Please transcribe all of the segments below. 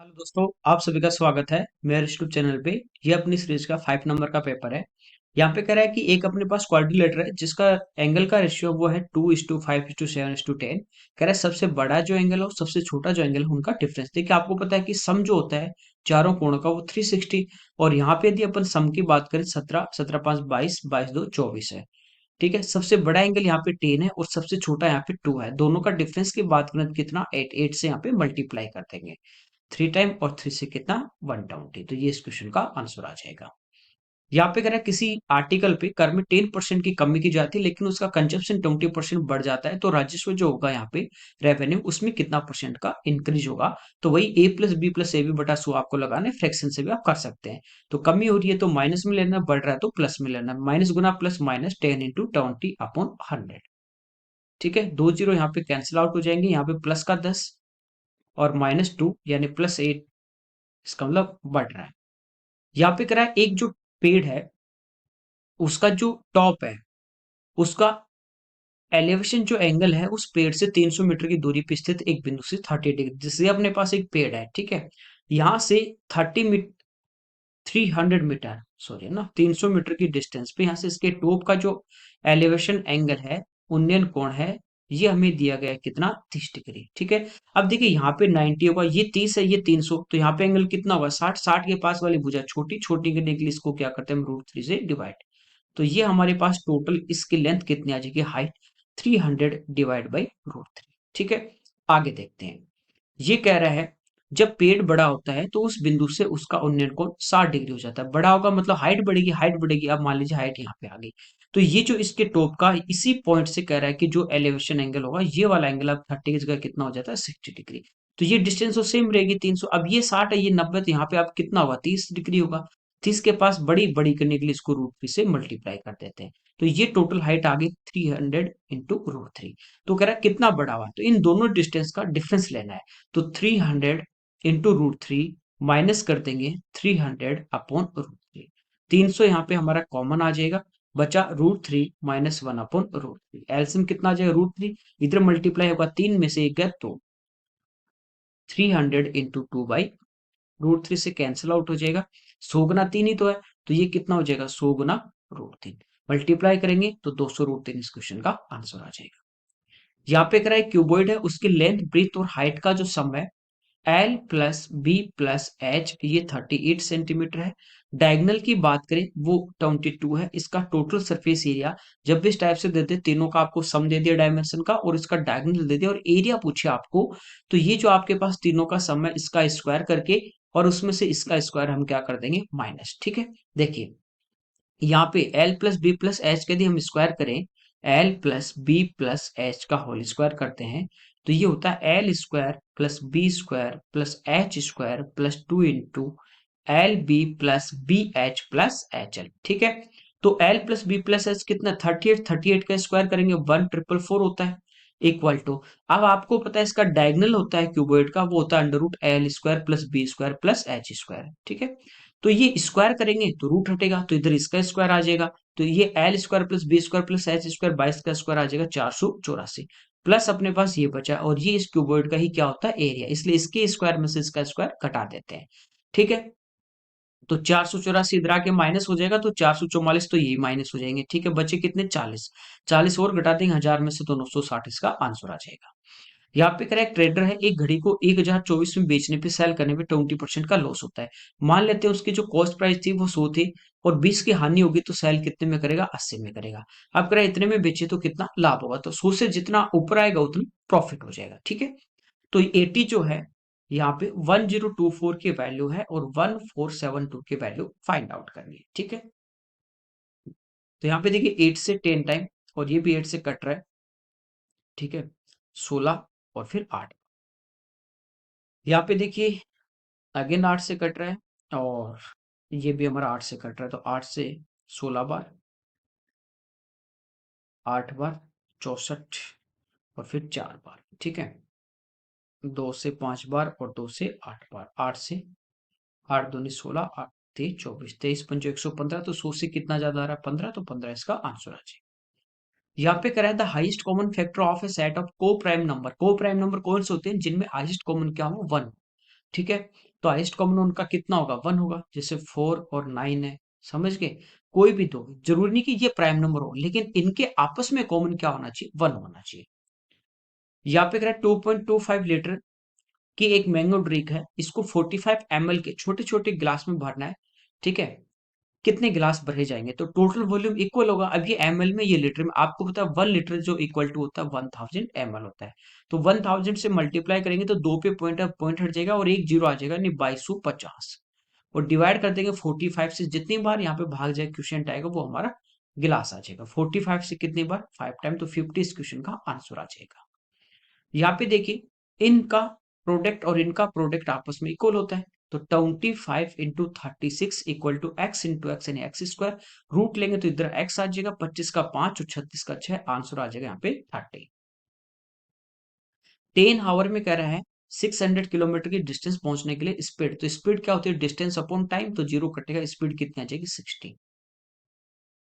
Hello दोस्तों, आप सभी का स्वागत है मेरे यूट्यूब चैनल पे। ये अपनी सीरीज का 5 नंबर का पेपर है। यहाँ पे कह रहा है कि एक अपने पास क्वाड्रिलेटरल है जिसका एंगल का रेशियो वो है 2:5:7:10। कह रहा है सबसे बड़ा जो एंगल है और सबसे छोटा जो एंगल है उनका डिफरेंस। देखिए आपको पता है कि सम जो होता है चारों कोणों का वो 360। और यहाँ पे यदि अपन सम की बात करें 17, 17×5 = 22, 22×2 = 24 है। ठीक है, सबसे बड़ा एंगल यहाँ पे 10 है और सबसे छोटा यहाँ पे 2 है। दोनों का डिफरेंस की बात करें तो कितना 8, 8 से यहाँ पे मल्टीप्लाई कर देंगे। 3 टाइम और 3 से कितना 120। तो ये इस क्वेश्चन का आंसर आ जाएगा। यहाँ पे कह रहा है किसी आर्टिकल पे कर में 10% की कमी की जाती है लेकिन उसका कंजप्शन 20% बढ़ जाता है, तो राजस्व जो होगा यहाँ पे रेवेन्यू उसमें कितना परसेंट का इंक्रीज होगा। तो वही a+b+ab/सो आपको लगाना है, फ्रैक्शन से भी आप कर सकते हैं। तो कमी हो रही है तो माइनस में लेना, बढ़ रहा है तो प्लस में लेना। माइनस गुना प्लस माइनस 10 × 20/100। ठीक है, दो जीरो यहाँ पे कैंसिल आउट हो जाएंगे। यहाँ पे प्लस का 10 और -2 यानी +8, इसका मतलब बढ़ रहा है। यहाँ पे कह रहा है एक जो पेड़ है उसका जो टॉप है उसका एलिवेशन जो एंगल है उस पेड़ से 300 मीटर की दूरी पे स्थित एक बिंदु से 30 डिग्री। जैसे अपने पास एक पेड़ है, ठीक है, यहाँ से 300 सॉरी ना 300 मीटर की डिस्टेंस पे यहाँ से इसके टॉप का जो एलिवेशन एंगल है, उन्नयन कोण है, ये हमें दिया गया है कितना 30 डिग्री। ठीक है, अब देखिए यहाँ पे 90 होगा, ये 30 है, ये 300, तो यहाँ पे एंगल कितना होगा 60। 60 के पास वाली भुजा छोटी छोटी करने के लिए इसको क्या करते हैं हम √3 से डिवाइड। तो ये हमारे पास टोटल इसकी लेंथ कितनी आ जाएगी, हाइट 300 डिवाइड बाई √3। ठीक है, आगे देखते हैं। ये कह रहा है जब पेड़ बड़ा होता है तो उस बिंदु से उसका उन्नयन कोण 60 डिग्री हो जाता है। बड़ा होगा मतलब हाइट बढ़ेगी, हाइट बढ़ेगी। अब मान लीजिए हाइट यहाँ पे आ गई, तो ये जो इसके टॉप का इसी पॉइंट से कह रहा है कि जो एलिवेशन एंगल होगा ये वाला एंगल अब 30 की जगह कितना हो जाता है 60 डिग्री। तो ये डिस्टेंस तो सेम रहेगी 300। अब ये 60 है, ये 90, तो यहाँ पे अब कितना होगा 30 डिग्री होगा। 30 के पास बड़ी बड़ी करने के लिए इसको √3 से मल्टीप्लाई कर देते हैं। तो ये टोटल हाइट आ गई 300 × √3। तो कह रहा है कितना बड़ा हुआ, तो इन दोनों डिस्टेंस का डिफरेंस लेना है। तो 300 × √3 माइनस कर देंगे 300/√3। 300 यहाँ पे हमारा कॉमन आ जाएगा, बचा √3 - 1/√3। एलसीएम कितना आ जाएगा √3, इधर मल्टीप्लाई होगा, 3 में से 1 गया तो 300 × 2/√3 से कैंसिल आउट हो जाएगा। 100 गुना 3 ही तो है, तो ये कितना हो जाएगा 100 गुना √3। मल्टीप्लाई करेंगे तो 200√3 इस क्वेश्चन का आंसर आ जाएगा। यहाँ पे करा एक क्यूबॉइड है, उसकी लेंथ ब्रीथ और हाइट का जो सम है L+B+H, ये 38 सेंटीमीटर है। डायगोनल की बात करें वो 22 है। इसका टोटल सरफेस एरिया जब भी इस टाइप से देते तीनों का आपको सम दे दिया डायमेंशन का और इसका डायगोनल दे दिया और एरिया पूछे आपको, तो ये जो आपके पास तीनों का सम है इसका स्क्वायर करके और उसमें से इसका स्क्वायर हम क्या कर देंगे माइनस। ठीक है, देखिए यहाँ पे L+B+H यदि हम स्क्वायर करें, L+B+H का होल स्क्वायर करते हैं तो ये होता है L²+B²+H²+2 इंटू LB+BH+HL। ठीक है, तो L+B+H कितना 38, 38 का स्क्वायर करेंगे 1444 होता है इक्वल टू। अब आपको पता है इसका डायगोनल होता है क्यूबॉइड का, वो होता है √L² + B² + H²। ठीक है, तो ये स्क्वायर करेंगे तो रूट हटेगा तो इधर इसका स्क्वायर आ जाएगा। तो ये L² + B² + H² 22 का स्क्वायर आ जाएगा 484, प्लस अपने पास ये बचा और ये इस क्यूबॉइड का ही क्या होता है एरिया, इसलिए इसके स्क्वायर में से इसका स्क्वायर घटा देते हैं। ठीक है, तो 484 इधर आके माइनस हो जाएगा तो 444, तो ये माइनस हो जाएंगे। ठीक है, बचे कितने 40, 40 और घटा देंगे 1000 में से तो 960 इसका आंसर आ जाएगा। यहाँ पे करें एक ट्रेडर है, एक घड़ी को 1024 में बेचने पे सेल करने पे 20% का लॉस होता है। मान लेते हैं उसकी जो कॉस्ट प्राइस थी वो 100 थी और 20 की हानि होगी तो सेल कितने में करेगा 80 में करेगा। अब करें इतने में बेचे तो कितना लाभ होगा, तो 100 से जितना ऊपर आएगा उतना प्रॉफिट हो जाएगा। ठीक है, तो 80 जो है यहाँ पे 1024 की वैल्यू है और 1472 की वैल्यू फाइंड आउट करनी है। ठीक है, तो यहाँ पे देखिए 8 से 10 टाइम और ये भी 8 से कट रहा है। ठीक है, 16 और फिर 8। यहाँ पे देखिए अगेन 8 से कट रहा है और ये भी हमारा 8 से कट रहा है, तो 8 से 16 बार, 8 बार 64 और फिर 4 बार। ठीक है, 2 से 5 बार और 2 से 8 बार, 8 से 8 दूनी 16, 8 3 24, 23 पंचो 115, तो 100 से कितना ज्यादा आ रहा है 15, तो 15 इसका आंसर आ जाएगा। यहाँ पे कह रहा है the highest common factor of A set of को प्राइम नंबर। को प्राइम नंबर कौन से होते हैं जिनमें हाईएस्ट कॉमन क्या हो 1। ठीक है। तो हाईएस्ट कॉमन उनका कितना होगा, 1 होगा। जैसे 4 और 9 है, समझ गए। कोई भी दो, जरूरी नहीं कि ये प्राइम नंबर हो, लेकिन इनके आपस में कॉमन क्या होना चाहिए, 1 होना चाहिए। यहाँ पे कह रहा है 2.25 लीटर की एक मैंगो ड्रिंक है, इसको 45 ml के छोटे छोटे गिलास में भरना है। ठीक है, कितने गिलास भरे जाएंगे, तो टोटल वॉल्यूम इक्वल होगा। अब ये एमएल में, ये लीटर में, आपको पता है 1 लीटर जो इक्वल टू होता है 1000 ml होता है। तो 1000 से मल्टीप्लाई करेंगे तो दो पे पॉइंट पॉइंट हट जाएगा और एक जीरो आ जाएगा, यानी 2250। और डिवाइड कर देंगे 45 से, जितनी बार यहाँ पे भाग जाए क्वेश्चन आएगा वो हमारा गिलास आ जाएगा। 45 से कितनी बार, 5 टाइम, तो 50 इस क्वेश्चन का आंसर आ जाएगा। यहाँ पे देखिए इनका प्रोडक्ट और इनका प्रोडक्ट आपस में इक्वल होता है। तो 25 into 36 equal to x into x यानी एक्स स्क्वायर। रूट लेंगे तो इधर एक्स आ जाएगा, 25 का 5 और 36 का 6, आंसर आ जाएगा यहाँ पे 30। 10 आवर में कह रहा है 600 किलोमीटर की डिस्टेंस पहुंचने के लिए स्पीड। तो स्पीड क्या होती है, डिस्टेंस अपॉन टाइम, तो जीरो कटेगा, स्पीड कितनी आ जाएगी, 60।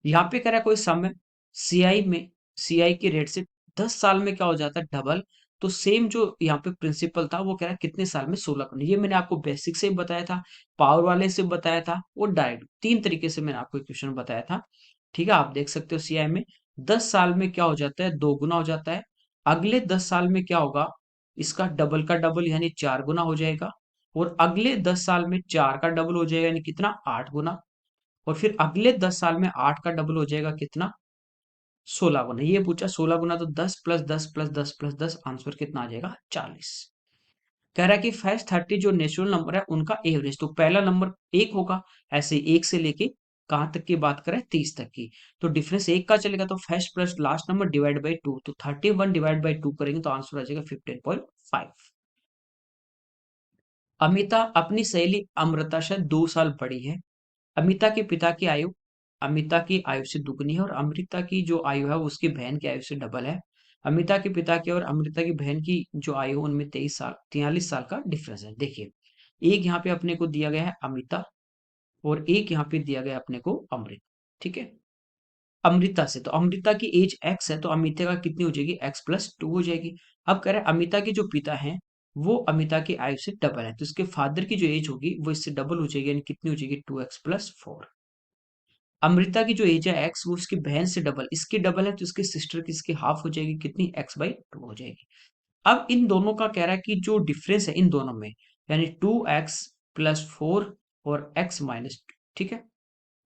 यहाँ पे कह रहा है कोई समय सीआई में, सीआई के रेट से 10 साल में क्या हो जाता है, डबल। तो सेम जो यहाँ पे प्रिंसिपल था वो कह रहा है कितने साल में, 16 करना। ये मैंने आपको बेसिक से बताया था, पावर वाले से बताया था, और डायरेक्ट, तीन तरीके से मैंने आपको क्वेश्चन बताया था। ठीक है, आप देख सकते हो सीआई में 10 साल में क्या हो जाता है, 2 गुना हो जाता है। अगले 10 साल में क्या होगा, इसका डबल का डबल यानी 4 गुना हो जाएगा। और अगले 10 साल में 4 का डबल हो जाएगा, यानी कितना, 8 गुना। और फिर अगले 10 साल में 8 का डबल हो जाएगा, कितना, 16 गुना। ये पूछा 16 गुना, तो 10 + 10 + 10 + 10, आंसर कितना आ जाएगा, 40। कह रहा है कि फर्स्ट 30 जो नेचुरल नंबर है उनका एवरेज, तो पहला नंबर 1 होगा, ऐसे 1 से लेके कहां तक की बात करें, 30 तक की। तो डिफरेंस 1 का चलेगा, तो first plus last number divide by 2, तो 31 डिवाइड बाई 2 करेंगे तो आंसर आ जाएगा 15.5। अमिता अपनी सहेली अमृता से 2 साल बड़ी है। अमिता के पिता की आयु अमिता की आयु से दुगनी है, और अमृता की जो आयु है वो उसकी बहन की आयु से डबल है। अमिता के पिता की और अमृता की बहन की जो आयु है उनमें 23 साल 43 साल का डिफरेंस है। देखिए, एक यहाँ पे अपने को दिया गया है अमिता, और एक यहाँ पे दिया गया अपने को अमृत। ठीक है, अमृता से, तो अमृता की एज एक्स है, तो अमिता का कितनी हो जाएगी, x + 2 हो जाएगी। अब कह रहे हैं अमिता के जो पिता हैं वो अमिता की आयु से डबल है, तो इसके फादर की जो एज होगी वो इससे डबल हो जाएगी, यानी कितनी हो जाएगी, 2x + 4। अमृता की जो एज है एक्स, वो उसकी बहन से डबल, इसकी डबल है तो इसकी सिस्टर की इसकी हाफ हो जाएगी, कितनी, x/2 हो जाएगी। अब इन दोनों का कह रहा है कि जो डिफरेंस है इन दोनों में, यानी 2x + 4 और x-2, ठीक है,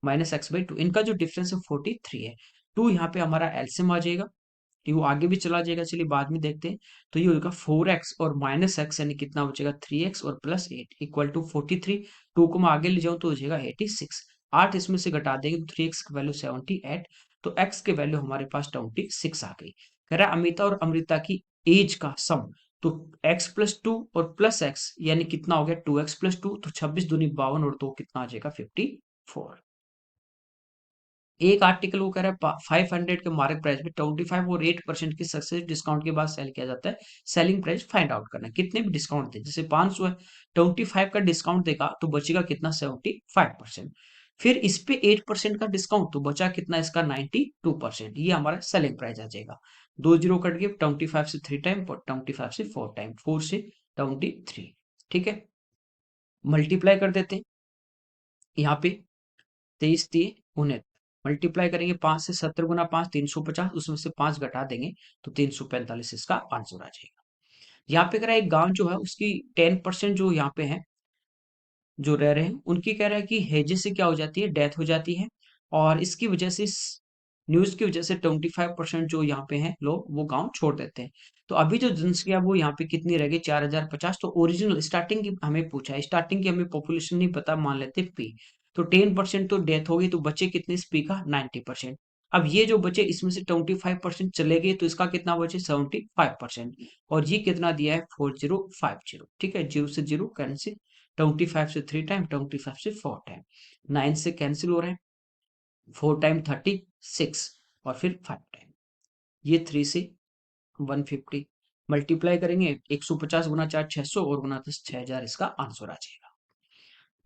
-x/2, इनका जो डिफरेंस है 43 है। 2 यहाँ पे हमारा एलसीएम आ जाएगा, तो वो आगे भी चला जाएगा, चलिए बाद में देखते हैं। तो ये होगा 4x और -x, यानी कितना बचेगा, 3x और +8 इक्वल टू 43। 2 को मैं आगे ले जाऊं तो हो जाएगा 86। 8 इसमें से घटा देंगे तो 3x की वैल्यू 78, तो x की वैल्यू हमारे पास 26 आ गई। कह रहा है अमिता और अमृता की एज का सम, तो x + 2 और +x यानी कितना हो गया, 2x + 2, तो 26 दूनी 52 और 2 कितना आ जाएगा, 54। एक आर्टिकल वो कह रहा है 500 के मार्केट प्राइस में 25 और 8% की सक्सेस डिस्काउंट के बाद सेल किया जाता है। सेलिंग प्राइस फाइंड आउट करना है, कितने भी डिस्काउंट दे, जैसे 500 है, 25 का डिस्काउंट देगा तो बचेगा कितना, 75%। फिर इस पे 8% का डिस्काउंट, तो बचा कितना इसका, 92%। ये हमारा सेलिंग प्राइस आ जाएगा। 2 जीरो कट गए, 25 से 3 टाइम, 25 से 4 टाइम, 4 से 23। ठीक है, मल्टीप्लाई कर देते हैं। यहाँ पे 23×3 = 69, मल्टीप्लाई करेंगे 5 से, 70 × 5 350, उसमें से 5 घटा देंगे तो 345 इसका आंसर आ जाएगा। यहाँ पे कह रहा है एक गांव जो है उसकी 10% जो यहाँ पे है, जो रह रहे हैं उनकी, कह रहा है कि हेजे से क्या हो जाती है, डेथ हो जाती है। और इसकी वजह से, इस न्यूज की वजह से 25% जो यहाँ पे हैं लोग वो गांव छोड़ देते हैं। तो अभी जो जनसंख्या वो यहाँ पे कितनी रह गई, 4050। तो ओरिजिनल स्टार्टिंग की हमें पूछा है, स्टार्टिंग की हमें पॉपुलेशन नहीं पता, मान लेते पी। तो 10% तो डेथ हो गई, तो बचे कितने इस पी का, 90%। अब ये जो बचे इसमें से 25% चले गए, तो इसका कितना बचे, 75%। और ये कितना दिया है, 4050। ठीक है, जीरो से जीरो कैंसिल, 25 से 3 टाइम, 25 से 4 टाइम, 9 से कैंसिल हो रहे हैं, 4 टाइम 36, और फिर 5 टाइम, ये 3 से 150, मल्टीप्लाई करेंगे 150 गुना 4 600 और गुना 10 6000, इसका आंसर आ जाएगा।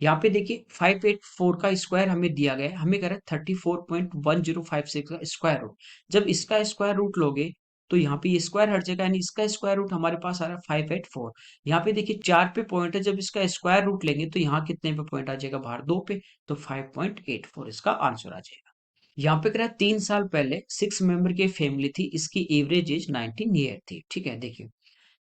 यहाँ पे देखिए 584 का स्क्वायर हमें दिया गया है, हमें कह रहा है 34.1056 का स्क्वायर रूट। जब इसका स्क्वायर रूट लोगे तो यहाँ पे ये स्क्वायर हट जाएगा, यानी इसका स्क्वायर रूट हमारे पास आ रहा है 584। यहाँ पे देखिए 4 पे पॉइंट है, जब इसका स्क्वायर रूट लेंगे तो यहाँ कितने पे पॉइंट आ जाएगा, बाहर 2 पे, तो 5.84 इसका आंसर आ जाएगा। यहाँ पे कह रहा है 3 साल पहले 6 मेंबर की फैमिली थी, इसकी एवरेज एज 19 ईयर थी। ठीक है, देखिए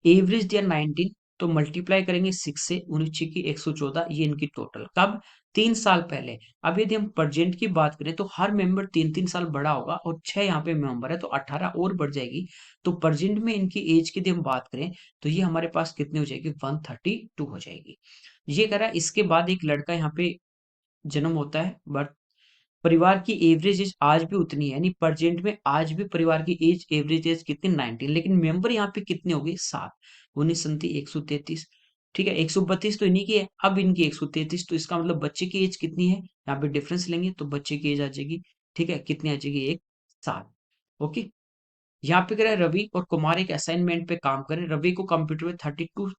एवरेज दिया 19, तो मल्टीप्लाई करेंगे 6 से, 19 की 114, ये इनकी टोटल कब, 3 साल पहले। अब यदि हम प्रेजेंट की बात करें तो हर मेंबर 3-3 साल बड़ा होगा, और 6 यहाँ पे मेंबर है तो 18 और बढ़ जाएगी। तो प्रेजेंट में इनकी एज की यदि हम बात करें तो ये हमारे पास कितनी हो जाएगी, 132 हो जाएगी। ये कह रहा है इसके बाद एक लड़का यहाँ पे जन्म होता है, बट परिवार की एवरेज एज आज भी उतनी है, यानी प्रेजेंट में आज भी परिवार की एज एवरेज एज कितनी, 19, लेकिन मेंबर यहाँ पे कितने हो गए, 7, 19 133। ठीक है, 132 तो इन्हीं की है, अब इनकी 133, तो इसका मतलब बच्चे की एज कितनी है, यहाँ पे डिफरेंस लेंगे तो बच्चे की एज आ जाएगी, ठीक है, कितनी आ जाएगी, एक, 7। ओके, यहाँ पे कह रहा है रवि और कुमार एक असाइनमेंट पे काम करें। रवि को कंप्यूटर में 32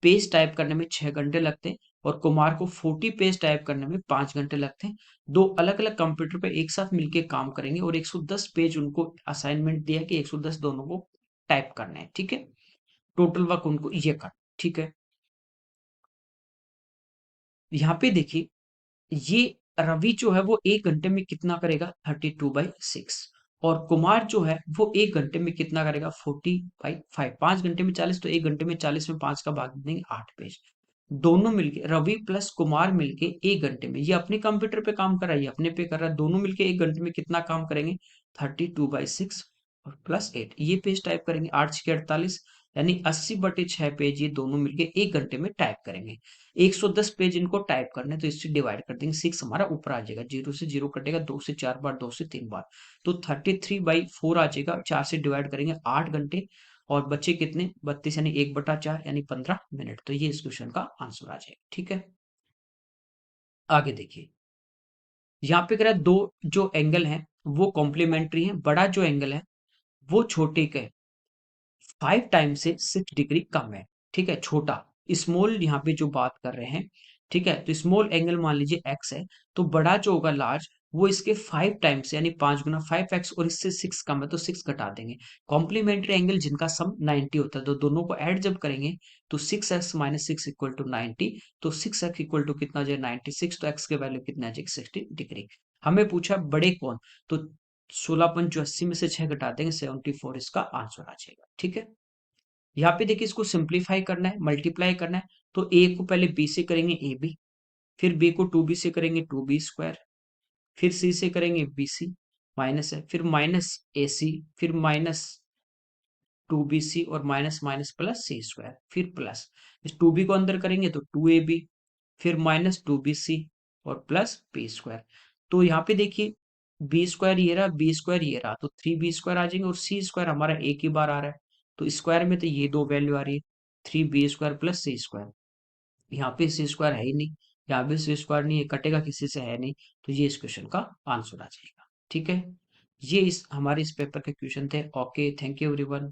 पेज टाइप करने में 6 घंटे लगते हैं, और कुमार को 40 पेज टाइप करने में 5 घंटे लगते हैं। दो अलग अलग कंप्यूटर पे एक साथ मिलके काम करेंगे, और 110 पेज उनको असाइनमेंट दिया कि 110 दोनों को टाइप करना है। ठीक है, टोटल वर्क उनको ये करना। ठीक है, यहाँ पे देखिए ये रवि जो है वो 1 घंटे में कितना करेगा, 32/6, और कुमार जो है वो 1 घंटे में कितना करेगा, 40/5। 5 घंटे में 40, तो 1 घंटे में 40 में 5 का भाग देंगे, 8 पेज। दोनों मिलके रवि प्लस कुमार मिलके 1 घंटे में, ये अपने कंप्यूटर पे काम कर रहा है, ये अपने पे कर रहा है, दोनों मिलके 1 घंटे में कितना काम करेंगे, 32/6 और +8, ये पेज टाइप करेंगे, 8×6 = 48, यानी 80/6 पेज ये दोनों मिलके 1 घंटे में टाइप करेंगे। 110 पेज इनको टाइप करने, तो इससे डिवाइड कर देंगे, 6 हमारा ऊपर आ जाएगा, 0 से 0 कटेगा, 2 से 4 बार, 2 से 3 बार, तो 33/4 आ जाएगा। 4 से डिवाइड करेंगे, 8 घंटे, और बच्चे कितने, 32, यानी 1/4, यानी 15 मिनट। तो ये इस क्वेश्चन का आंसर आ जाएगा। ठीक है, आगे देखिए, यहाँ पे कह रहा है दो जो एंगल हैं वो कॉम्प्लीमेंट्री हैं। बड़ा जो एंगल है वो छोटे के 5 टाइम से 6 डिग्री कम है। ठीक है, छोटा, स्मॉल यहाँ पे जो बात कर रहे हैं, ठीक है, तो स्मॉल एंगल मान लीजिए एक्स है, तो बड़ा जो होगा लार्ज वो इसके 5 टाइम से, यानी 5 × 5x, और इससे 6 कम है तो 6 घटा देंगे। कॉम्प्लीमेंट्री एंगल जिनका सम 90 होता है, तो दोनों को ऐड जब करेंगे तो 6x - 6 = 90, तो 6x = कितना आ जाएगा, 96, तो x के वैल्यू कितना आ जाएगी, 60 डिग्री। हमें पूछा बड़े कौन, तो 16 × 80 में से 6 घटा देंगे, 74 इसका आंसर आ जाएगा। ठीक है, यहाँ पे देखिए इसको सिंप्लीफाई करना है, मल्टीप्लाई करना है, तो ए को पहले बी से करेंगे ए बी, फिर बी को 2b से करेंगे 2b², फिर सी से करेंगे bc, माइनस है, फिर माइनस ac, फिर माइनस 2bc, और माइनस माइनस प्लस c², फिर प्लस, इस 2b को अंदर करेंगे तो 2ab, फिर माइनस 2bc, और प्लस b²। तो यहाँ पे देखिए b² ये रहा, b² ये रहा, तो 3b² आ जाएंगे, और c² हमारा एक ही बार आ रहा है, तो स्क्वायर में तो ये दो वैल्यू आ रही है, 3b² प्लस c²। यहाँ पे c² है ही नहीं, यहाँ पे c² नहीं है, कटेगा किसी से, है नहीं, तो ये इस क्वेश्चन का आंसर आ जाएगा। ठीक है, ये इस हमारे इस पेपर के क्वेश्चन थे। Okay, thank you everyone.